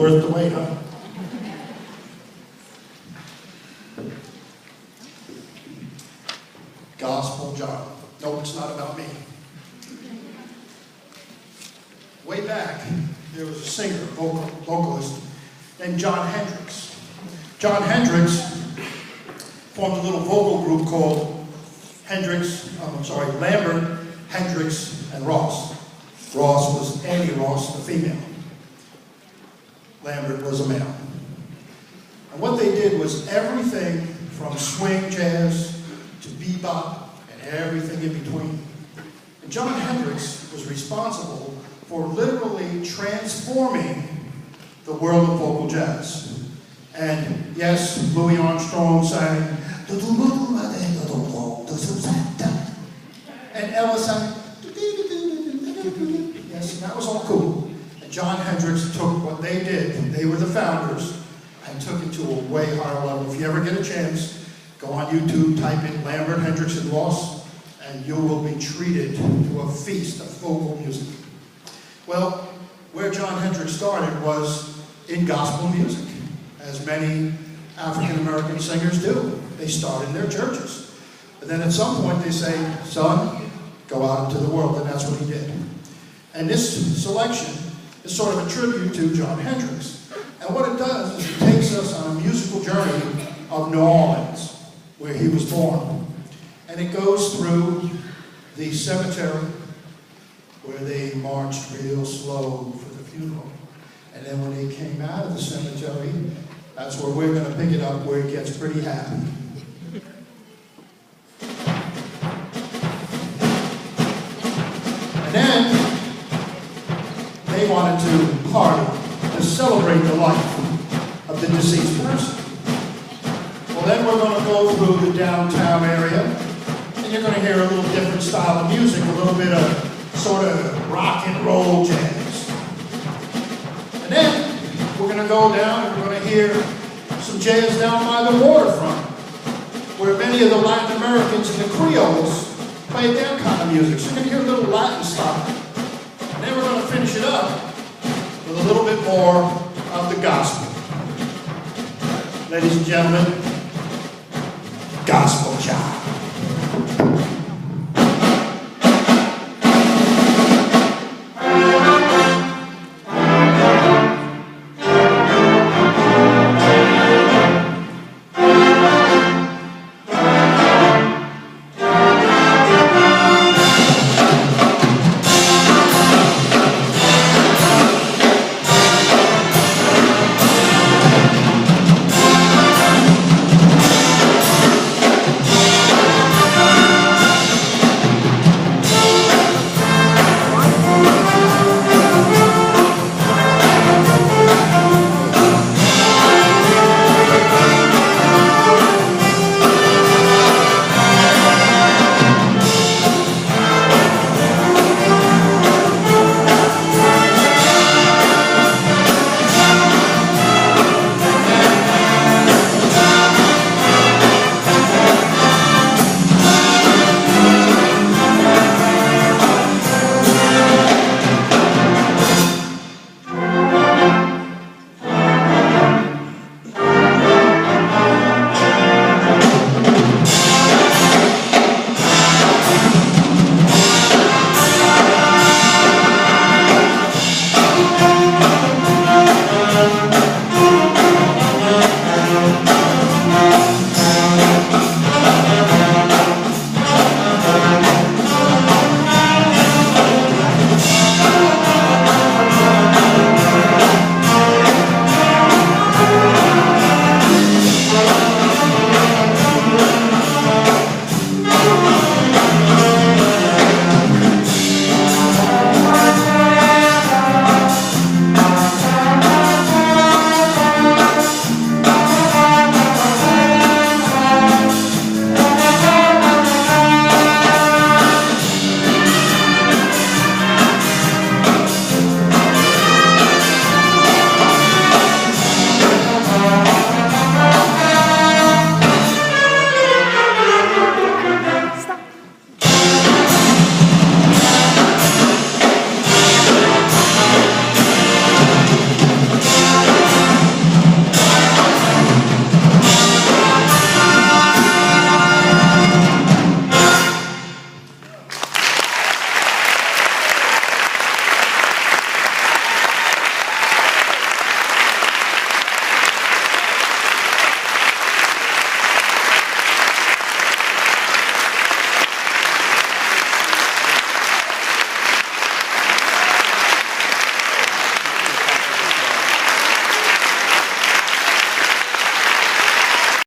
Worth the wait, huh? Gospel John. No, it's not about me. Way back, there was a singer, vocalist, named John Hendricks. John Hendricks formed a little vocal group called Lambert, Hendricks, and Ross. Ross was Annie Ross, the female. Lambert was a male. And what they did was everything from swing jazz to bebop and everything in between. And John Hendricks was responsible for literally transforming the world of vocal jazz. And yes, Louis Armstrong sang, and Ella sang, yes, and that was all cool. And John Hendricks took what they did, they were the founders, and took it to a way higher level. If you ever get a chance, go on YouTube, type in Lambert, Hendricks, and Ross, and you will be treated to a feast of vocal music. Well, where John Hendricks started was in gospel music, as many African-American singers do. They start in their churches. But then at some point they say, son, go out into the world, and that's what he did. And this selection is sort of a tribute to John Hendricks. And what it does is it takes us on a musical journey of New Orleans, where he was born. And it goes through the cemetery, where they marched real slow for the funeral. And then when they came out of the cemetery, that's where we're going to pick it up, where it gets pretty happy. And then they wanted to party, to celebrate the life of the deceased person. Well, then we're going to go through the downtown area, and you're going to hear a little different style of music, a little bit of sort of rock and roll jazz. And then we're going to go down and we're going to hear some jazz down by the waterfront, where many of the Latin Americans and the Creoles played their kind of music. So you're going to hear a little Latin style. And then we're going to finish it up with a little bit more of the gospel. Ladies and gentlemen, Gospel John.